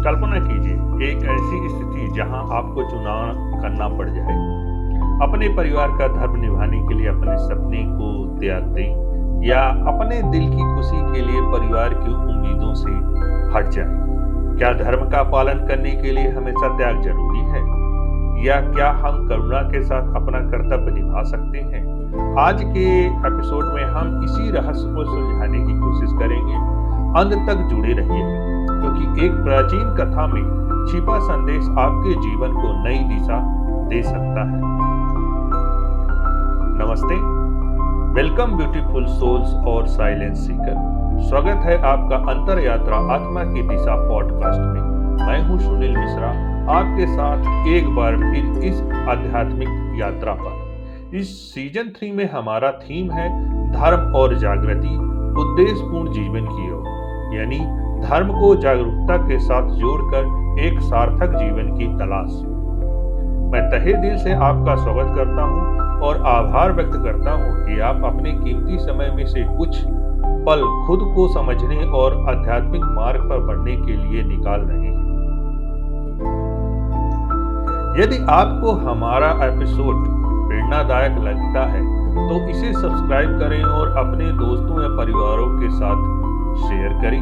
कल्पना कीजिए एक ऐसी स्थिति जहां आपको चुनाव करना पड़ जाए। अपने परिवार का धर्म निभाने के लिए अपने सपने को त्याग दें या अपने दिल की खुशी के लिए परिवार की उम्मीदों से हट जाएं। क्या धर्म का पालन करने के लिए हमेशा त्याग जरूरी है या क्या हम करुणा के साथ अपना कर्तव्य निभा सकते हैं? आज के एपिसोड में हम इसी रहस्य को सुलझाने की कोशिश करेंगे। अंत तक जुड़े रहिए क्योंकि एक प्राचीन कथा में छिपा संदेश आपके जीवन को नई दिशा दे सकता है। नमस्ते, वेलकम ब्यूटीफुल सोल्स और साइलेंस सीकर। स्वागत है आपका अंतर यात्रा आत्मा की दिशा पॉडकास्ट में। मैं हूं सुनील मिश्रा, आपके साथ एक बार फिर इस आध्यात्मिक यात्रा पर। इस सीजन 3 में हमारा थीम है धर्म और जागृति, उद्देश्यपूर्ण जीवन की ओर, यानी धर्म को जागरूकता के साथ जोड़कर एक सार्थक जीवन की तलाश। मैं तहे दिल से आपका स्वागत करता हूं और आभार व्यक्त करता हूं कि आप अपने कीमती समय में से कुछ पल खुद को समझने और आध्यात्मिक मार्ग पर बढ़ने के लिए निकाल रहे हैं। यदि आपको हमारा एपिसोड प्रेरणादायक लगता है तो इसे सब्सक्राइब करें और अपने दोस्तों या परिवारों के साथ शेयर करें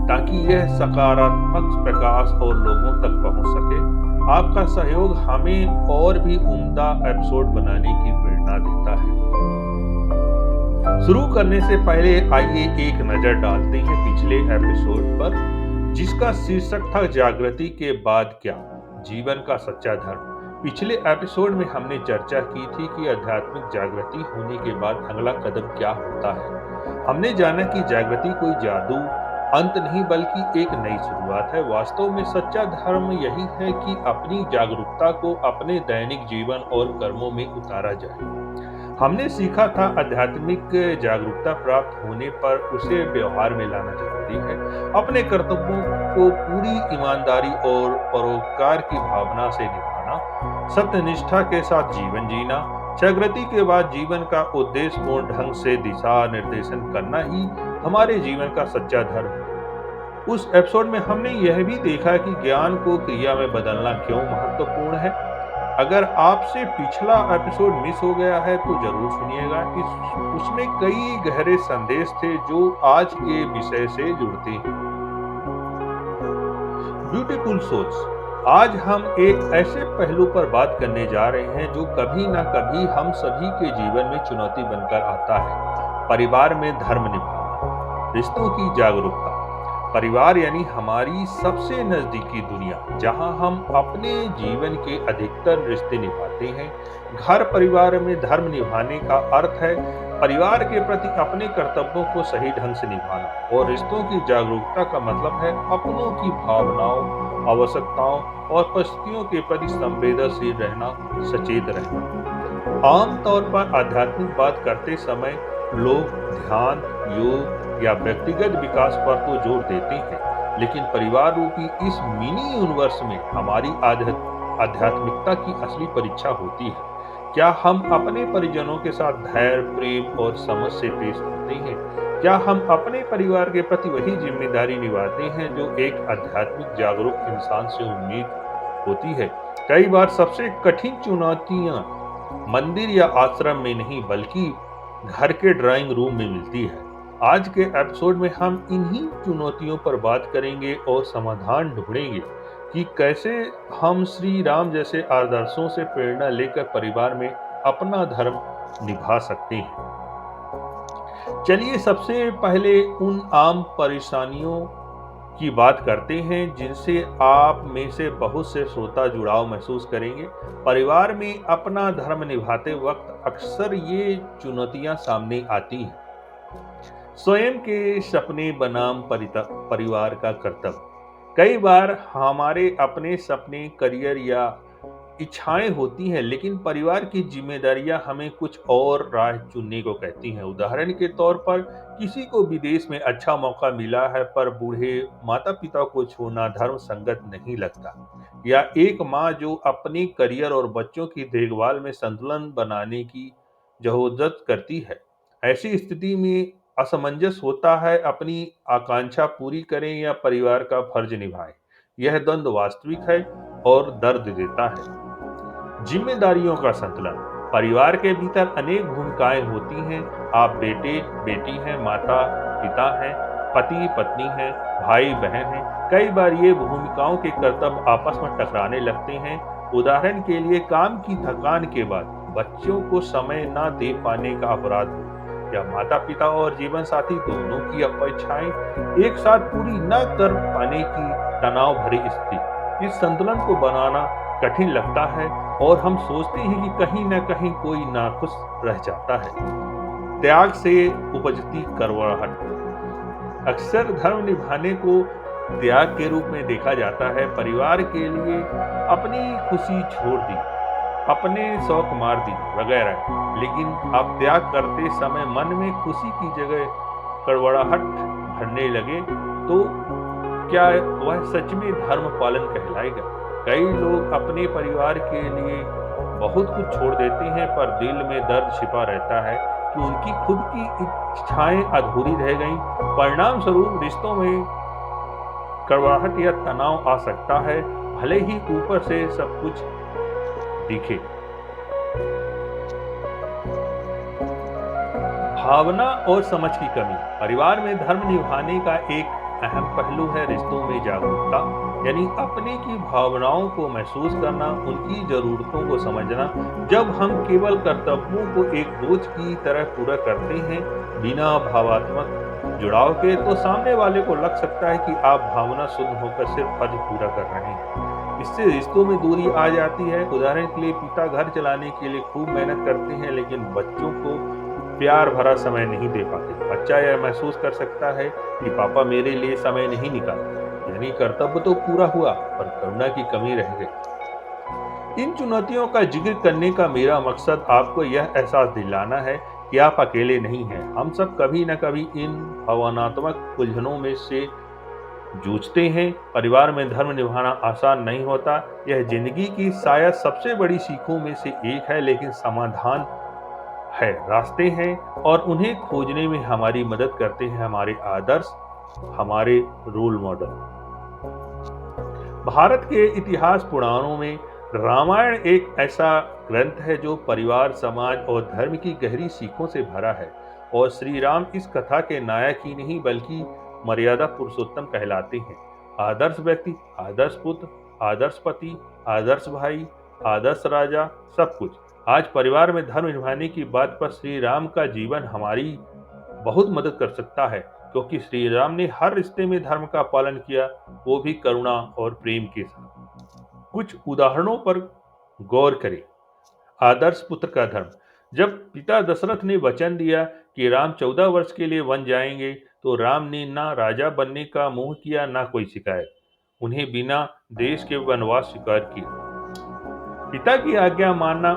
ताकि यह सकारात्मक प्रकाश और लोगों तक पहुंच सके। आपका सहयोग हमें और भी उम्दा एपिसोड बनाने की प्रेरणा देता है। शुरू करने से पहले आइए एक नजर डालते हैं पिछले एपिसोड पर, जिसका शीर्षक था जागृति के बाद क्या, जीवन का सच्चा धर्म। पिछले एपिसोड में हमने चर्चा की थी कि आध्यात्मिक जागृति होने के बाद अगला कदम क्या होता है। हमने जाना कि जागृति कोई जादू अंत नहीं बल्कि एक नई शुरुआत है। वास्तव में सच्चा धर्म यही है कि अपनी जागरूकता को अपने दैनिक जीवन और कर्मों में उतारा जाए। हमने सीखा था आध्यात्मिक जागरूकता प्राप्त होने पर उसे व्यवहार में लाना जरूरी है। अपने कर्तव्यों को पूरी ईमानदारी और परोपकार की भावना से निभाना, सत्यनिष्ठा के साथ जीवन जीना। जागृति के बाद जीवन का उद्देश्यपूर्ण ढंग से दिशा निर्देशन करना ही हमारे जीवन का सच्चा धर्म है। उस एपिसोड में हमने यह भी देखा कि ज्ञान को क्रिया में बदलना क्यों महत्वपूर्ण है। अगर आपसे पिछला एपिसोड मिस हो गया है तो जरूर सुनिएगा। उसमें कई गहरे संदेश थे जो आज के विषय से जुड़ते हैं। ब्यूटीफुल सोल्स, आज हम एक ऐसे पहलू पर बात करने जा रहे हैं जो कभी ना कभी हम सभी के जीवन में चुनौती बनकर आता है। परिवार में धर्म निभाना, रिश्तों की जागरूकता। परिवार यानी हमारी सबसे नजदीकी दुनिया, जहां हम अपने जीवन के अधिकतर रिश्ते निभाते हैं। घर परिवार में धर्म निभाने का अर्थ है परिवार के प्रति अपने कर्तव्यों को सही ढंग से निभाना, और रिश्तों की जागरूकता का मतलब है अपनों की भावनाओं, आवश्यकताओं और परिस्थितियों के प्रति संवेदनशील रहना, सचेत रहना। आमतौर पर आध्यात्मिक बात करते समय लोग ध्यान, योग या व्यक्तिगत विकास पर तो जोर देते हैं, लेकिन परिवार रूपी इस मिनी यूनिवर्स में हमारी आध्यात्मिकता की असली परीक्षा होती है। क्या हम अपने परिजनों के साथ धैर्य, प्रेम और समझ से पेश आते हैं? क्या हम अपने परिवार के प्रति वही जिम्मेदारी निभाते हैं जो एक आध्यात्मिक जागरूक इंसान से उम्मीद होती है? कई बार सबसे कठिन चुनौतियां मंदिर या आश्रम में नहीं बल्कि घर के ड्राइंग रूम में मिलती है। आज के एपिसोड में हम इन्हीं चुनौतियों पर बात करेंगे और समाधान ढूंढेंगे कि कैसे हम श्री राम जैसे आदर्शों से प्रेरणा लेकर परिवार में अपना धर्म निभा सकते हैं। चलिए सबसे पहले उन आम परेशानियों की बात करते हैं जिनसे आप में से बहुत से श्रोता जुड़ाव महसूस करेंगे। परिवार में अपना धर्म निभाते वक्त अक्सर ये चुनौतियां सामने आती हैं। स्वयं के सपने बनाम परिवार का कर्तव्य। कई बार हमारे अपने सपने, करियर या इच्छाएं होती हैं, लेकिन परिवार की जिम्मेदारियां हमें कुछ और राह चुनने को कहती हैं। उदाहरण के तौर पर किसी को विदेश में अच्छा मौका मिला है पर बूढ़े माता पिता को छोड़ना धर्म संगत नहीं लगता, या एक माँ जो अपने करियर और बच्चों की देखभाल में संतुलन बनाने की जहूदत करती है। ऐसी स्थिति में असमंजस होता है, अपनी आकांक्षा पूरी करें या परिवार का फर्ज निभाएं। यह द्वंद्व वास्तविक है और दर्द देता है। जिम्मेदारियों का संतुलन। परिवार के भीतर अनेक भूमिकाएं होती हैं। आप बेटे बेटी हैं, माता पिता हैं, पति पत्नी हैं, भाई बहन हैं। कई बार ये भूमिकाओं के कर्तव्य आपस में टकराने लगते हैं। उदाहरण के लिए, काम की थकान के बाद बच्चों को समय न दे पाने का अपराध हो, या माता पिता और जीवन साथी दोनों की अपेक्षाएं एक साथ पूरी न कर पाने की तनाव भरी स्थिति। इस संतुलन को बनाना कठिन लगता है और हम सोचते हैं कि कहीं न कहीं कोई नाखुश रह जाता है। त्याग से उपजती कड़वाहट। अक्सर धर्म निभाने को त्याग के रूप में देखा जाता है। परिवार के लिए अपनी खुशी छोड़ दी, अपने शौक मार दिए वगैरह। लेकिन आप त्याग करते समय मन में खुशी की जगह कड़वाहट भरने लगे तो क्या वह सच में धर्म पालन कहलाएगा? कई लोग अपने परिवार के लिए बहुत कुछ छोड़ देते हैं, पर दिल में दर्द छिपा रहता है कि उनकी खुद की इच्छाएं अधूरी रह गईं। परिणाम स्वरूप रिश्तों में कड़वाहट या तनाव आ सकता है, भले ही ऊपर से सब कुछ दिखे। भावना और समझ की कमी। परिवार में धर्म निभाने का एक अहम पहलू है रिश्तों में जागरूकता, यानी अपने की भावनाओं को महसूस करना, उनकी जरूरतों को समझना। जब हम केवल कर्तव्यों को एक बोझ की तरह पूरा करते हैं बिना भावात्मक जुड़ाव के, तो सामने वाले को लग सकता है कि आप भावना शुद्ध होकर सिर्फ फर्ज पूरा कर रहे हैं। इससे रिश्तों में दूरी आ जाती है। उदाहरण के लिए, पिता घर चलाने के लिए खूब मेहनत करते हैं लेकिन बच्चों को प्यार भरा समय नहीं दे पाते। बच्चा यह महसूस कर सकता है कि पापा मेरे लिए समय नहीं निकालते, यानी कर्तव्य तो पूरा हुआ पर करुणा की कमी रह गई। इन चुनौतियों का जिक्र करने का मेरा मकसद आपको यह एहसास दिलाना है कि आप अकेले नहीं हैं। हम सब कभी न कभी इन भावनात्मक उलझनों में से जूझते हैं। परिवार में धर्म निभाना आसान नहीं होता। यह जिंदगी की शायद सबसे बड़ी सीखों में से एक है, लेकिन समाधान है, रास्ते हैं, और उन्हें खोजने में हमारी मदद करते हैं हमारे आदर्श, हमारे रोल मॉडल। भारत के इतिहास पुराणों में रामायण एक ऐसा ग्रंथ है जो परिवार, समाज और धर्म की गहरी सीखों से भरा है, और श्री राम इस कथा के नायक ही नहीं बल्कि मर्यादा पुरुषोत्तम कहलाते हैं। आदर्श व्यक्ति, आदर्श पुत्र, आदर्श पति, आदर्श भाई, आदर्श राजा, सब कुछ। आज परिवार में धर्म निभाने की बात पर श्री राम का जीवन हमारी बहुत मदद कर सकता है, क्योंकि श्री राम ने हर रिश्ते में धर्म का पालन किया, वो भी करुणा और प्रेम के साथ। कुछ उदाहरणों पर गौर करें। आदर्श पुत्र का धर्म। जब पिता दशरथ ने वचन दिया कि राम 14 वर्ष के लिए वन जाएंगे, तो राम ने ना राजा बनने का मोह किया, ना कोई शिकायत। उन्हें बिना देश के वनवास स्वीकार किया। पिता की आज्ञा मानना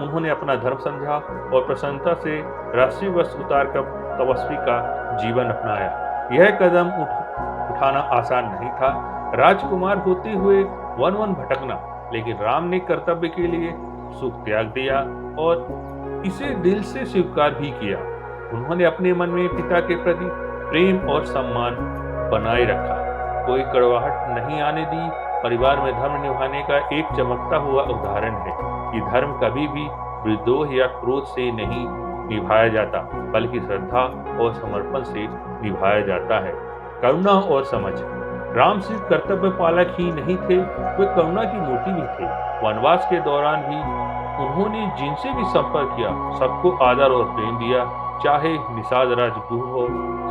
उन्होंने अपना धर्म समझा और प्रसन्नता से राष्ट्रीय वस्त्र उतारकर तपस्वी का जीवन अपनाया। यह कदम उठाना आसान नहीं था, राजकुमार होते हुए वन भटकना, लेकिन राम ने कर्तव्य के लिए सुख त्याग दिया और इसे दिल से स्वीकार भी किया। उन्होंने अपने मन में पिता के प्रति प्रेम और सम्मान बनाए रखा, कोई कड़वाहट नहीं आने दी। परिवार में धर्म निभाने का एक चमकता हुआ उदाहरण है कि धर्म कभी भी विद्रोह या क्रोध से नहीं निभाया जाता, बल्कि श्रद्धा और समर्पण से निभाया जाता है। करुणा और समझ। राम सिर्फ कर्तव्य पालक ही नहीं थे, वे करुणा की मूर्ति भी थे। वनवास के दौरान भी उन्होंने जिनसे भी संपर्क किया, सबको आदर और प्रेम दिया, चाहे निषाद राजगुरु हो,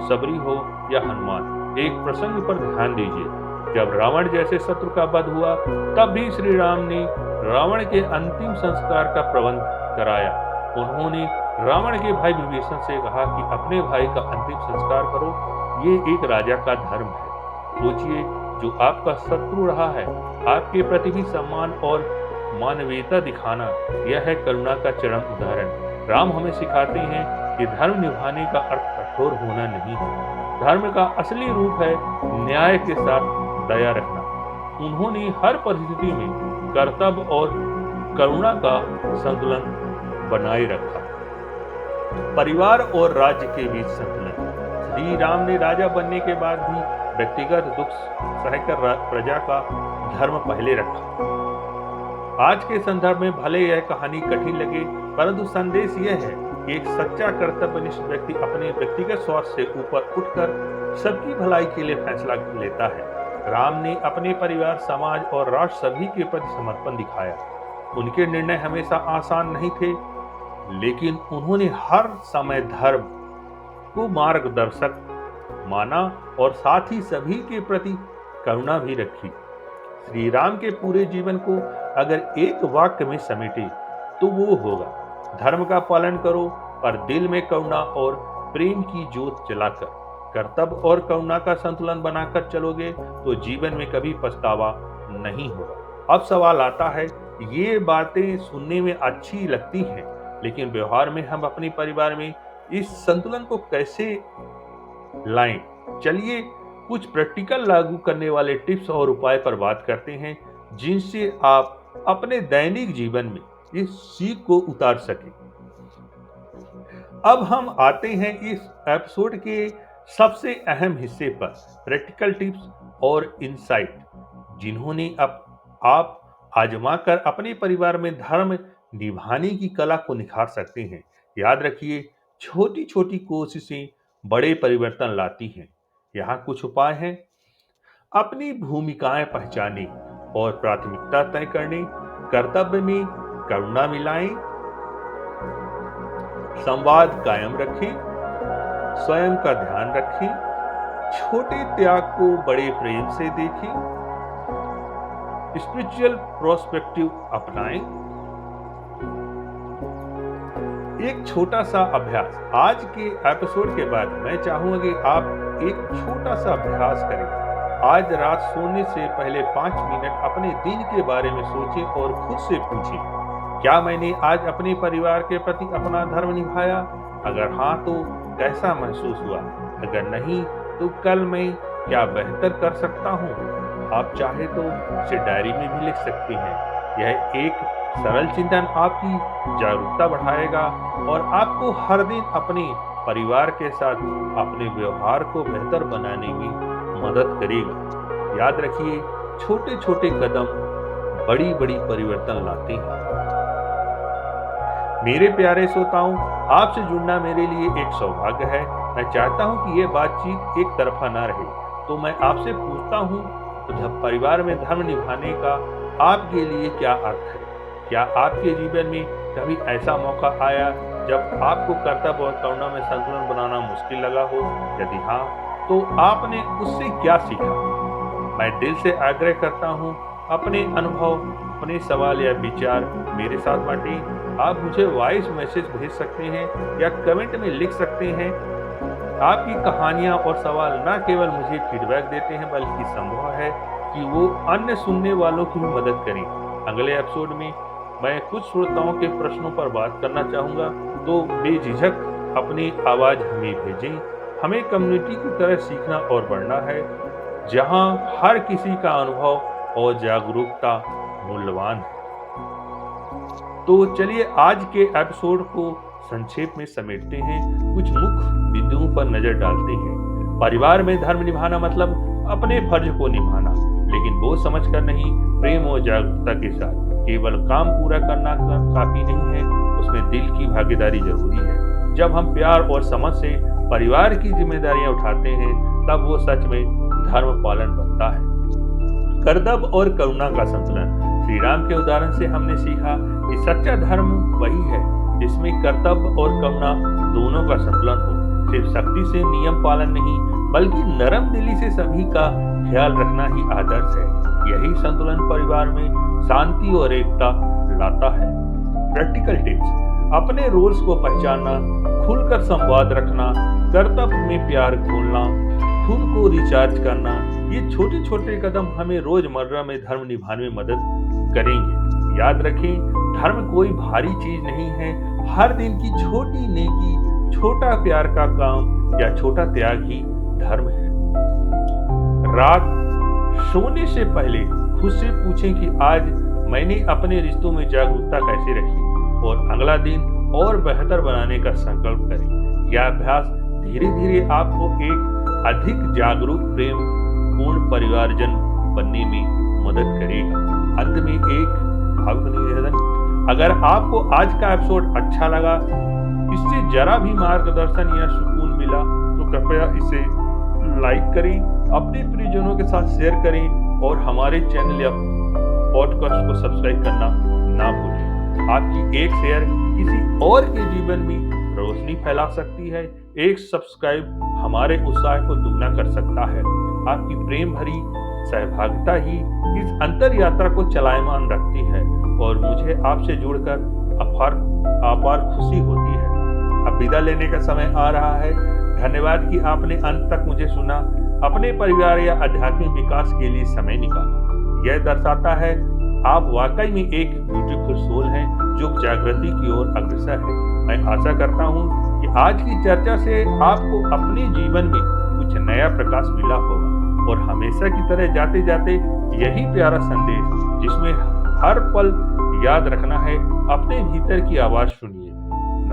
सबरी हो या हनुमान। एक प्रसंग पर ध्यान दीजिए। जब रावण जैसे शत्रु का वध हुआ, तब भी श्री राम ने रावण के अंतिम संस्कार का प्रबंध कराया। उन्होंने रावण के भाई विभीषण से कहा कि अपने भाई का अंतिम संस्कार करो, ये एक राजा का धर्म है। सोचिए, जो आपका शत्रु रहा है, आपके प्रति भी सम्मान और मानवीयता दिखाना, यह है करुणा का चरम उदाहरण। राम हमें सिखाते हैं कि धर्म निभाने का अर्थ कठोर होना नहीं है। धर्म का असली रूप है न्याय के साथ दया रखना। उन्होंने हर परिस्थिति में कर्तव्य और करुणा का संतुलन बनाए रखा। परिवार और राज्य के बीच संतुलन। श्री राम ने राजा बनने के बाद भी व्यक्तिगत दुख सहकर प्रजा का धर्म पहले रखा। आज के संदर्भ में भले यह कहानी कठिन लगे, परंतु संदेश यह है कि एक सच्चा कर्तव्यनिष्ठ व्यक्ति अपने व्यक्तिगत स्वार्थ से ऊपर उठकर सबकी भलाई के लिए फैसला लेता है। राम ने अपने परिवार, समाज और राष्ट्र सभी के प्रति समर्पण दिखाया। उनके निर्णय हमेशा आसान नहीं थे, लेकिन उन्होंने हर समय धर्म को मार्गदर्शक माना और साथ ही सभी के प्रति करुणा भी रखी। श्री राम के पूरे जीवन को अगर एक वाक्य में समेटे तो वो होगा, धर्म का पालन करो पर दिल में करुणा और प्रेम की ज्योत जलाकर। कर्तव्य और करुणा का संतुलन बनाकर चलोगे तो जीवन में कभी पछतावा नहीं होगा। अब सवाल आता है, ये बातें सुनने में अच्छी लगती हैं, लेकिन व्यवहार में हम अपने परिवार में इस संतुलन को कैसे लाएं? चलिए कुछ प्रैक्टिकल लागू करने वाले टिप्स और उपाय पर बात करते हैं, जिनसे आप अपने दैनिक जीवन में इस सीख को उतार सकें। अब हम आते हैं इस एपिसोड के सबसे अहम हिस्से पर, प्रैक्टिकल टिप्स और इनसाइट, जिन्होंने आप आजमाकर अपने परिवार में धर्म निभाने की कला को निखार सकते हैं। याद रखिए, छोटी छोटी कोशिशें बड़े परिवर्तन लाती हैं। यहाँ कुछ उपाय हैं। अपनी भूमिकाएं पहचानें और प्राथमिकता तय करने, कर्तव्य में करुणा मिलाएं, संवाद कायम रखें, स्वयं का ध्यान रखें, छोटे त्याग को बड़े प्रेम से देखें, स्पिरिचुअल प्रोस्पेक्टिव अपनाएं। एक छोटा सा अभ्यास, आज के एपिसोड के बाद मैं चाहूंगा कि आप एक छोटा सा अभ्यास करें। आज रात सोने से पहले 5 मिनट अपने दिन के बारे में सोचें और खुद से पूछें, क्या मैंने आज अपने परिवार के प्रति अपना धर्म निभाया? अगर हाँ तो कैसा महसूस हुआ? अगर नहीं तो कल मैं क्या बेहतर कर सकता हूँ? आप चाहे तो इसे डायरी में भी लिख सकते हैं। यह एक सरल चिंतन आपकी जागरूकता बढ़ाएगा और आपको हर दिन अपने परिवार के साथ अपने व्यवहार को बेहतर बनाने में मदद करेगा। याद रखिए, छोटे छोटे कदम बड़ी बड़ी परिवर्तन लाते हैं। मेरे प्यारे श्रोताओं, आपसे जुड़ना मेरे लिए एक सौभाग्य है। मैं चाहता हूं कि यह बातचीत एक तरफा ना रहे, तो मैं आपसे पूछता हूं, परिवार में धर्म निभाने का आपके लिए क्या अर्थ है? क्या आपके जीवन में कभी ऐसा मौका आया जब आपको कर्तव्य और करुणा में संतुलन बनाना मुश्किल लगा हो? यदि हाँ, तो आपने उससे क्या सीखा? मैं दिल से आग्रह करता हूँ, अपने अनुभव, अपने सवाल या विचार मेरे साथ बांटें। आप मुझे वॉइस मैसेज भेज सकते हैं या कमेंट में लिख सकते हैं। आपकी कहानियाँ और सवाल न केवल मुझे फीडबैक देते हैं, बल्कि संभव है कि वो अन्य सुनने वालों की भी मदद करें। अगले एपिसोड में मैं कुछ श्रोताओं के प्रश्नों पर बात करना चाहूँगा, तो बेझिझक अपनी आवाज़ हमें भेजें। हमें कम्युनिटी की तरह सीखना और बढ़ना है, जहाँ हर किसी का अनुभव और जागरूकता मूल्यवान है। तो चलिए आज के एपिसोड को संक्षेप में समेटते हैं, कुछ मुख्य बिंदुओं पर नजर डालते हैं। परिवार में धर्म निभाना मतलब अपने फर्ज को निभाना, लेकिन वो समझकर नहीं, प्रेम और जागरूकता के साथ। केवल काम पूरा करना काफी नहीं है, उसमें दिल की भागीदारी जरूरी है। जब हम प्यार और समझ से परिवार की जिम्मेदारियां उठाते हैं, तब वो सच में धर्म पालन बनता है। कर्तव्य और करुणा का संतुलन। श्री राम के उदाहरण से हमने सीखा कि सच्चा धर्म वही है जिसमें कर्तव्य और करुणा दोनों का संतुलन हो। सिर्फ सख्ती से नियम पालन नहीं, बल्कि नरम दिली से सभी का ख्याल रखना ही आदर्श है। यही संतुलन परिवार में शांति और एकता लाता है। प्रैक्टिकल टिप्स, अपने रोल्स को पहचानना, खुलकर संवाद रखना, कर्तव्य में प्यार खोलना, खुद को रिचार्ज करना, ये छोटे छोटे कदम हमें रोजमर्रा में धर्म निभाने में मदद करेंगे। याद रखें, धर्म कोई भारी चीज नहीं है। हर दिन की छोटी नेकी, छोटा प्यार का काम या छोटा त्याग ही धर्म है। रात सोने से पहले खुद से पूछें कि आज मैंने अपने रिश्तों में जागरूकता कैसे रखी, और अगला दिन और बेहतर बनाने का संकल्प करें। यह अभ्यास धीरे धीरे आपको एक अधिक जागरूक, प्रेम संपूर्ण परिवारजन बनने में मदद करेगा। अंत में एक भावुक निवेदन, अगर आपको आज का एपिसोड अच्छा लगा, इससे जरा भी मार्गदर्शन या सुकून मिला, तो कृपया इसे लाइक करें, अपने प्रियजनों के साथ शेयर करें और हमारे चैनल या पॉडकास्ट को सब्सक्राइब करना ना भूलें। आपकी एक शेयर किसी और के जीवन में रोशनी फैला सकती है। एक सब्सक्राइब हमारे उत्साह को दुगना कर सकता है। आपकी प्रेम भरी सहभागिता ही इस अंतर यात्रा को चलायमान रखती है और मुझे आपसे जुड़कर अपार खुशी होती है। अब विदा लेने का समय आ रहा है। धन्यवाद कि आपने अंत तक मुझे सुना, अपने परिवार या आध्यात्मिक विकास के लिए समय निकाला। यह दर्शाता है आप वाकई में एक ब्यूटीफुल सोल हैं जो जागृति की ओर अग्रसर है। मैं आशा करता हूं कि आज की चर्चा से आपको अपने जीवन में कुछ नया प्रकाश मिला होगा और हमेशा की तरह जाते जाते यही प्यारा संदेश जिसमें हर पल याद रखना है, अपने भीतर की आवाज सुनिए।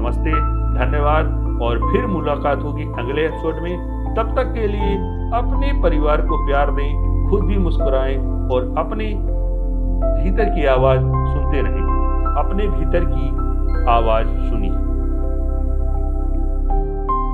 नमस्ते, धन्यवाद और फिर मुलाकात होगी अगले एपिसोड में। तब तक के लिए अपने परिवार को प्यार दें, खुद भी मुस्कुराएं और अपने भीतर की आवाज सुनते रहें। अपने भीतर की आवाज सुनिए।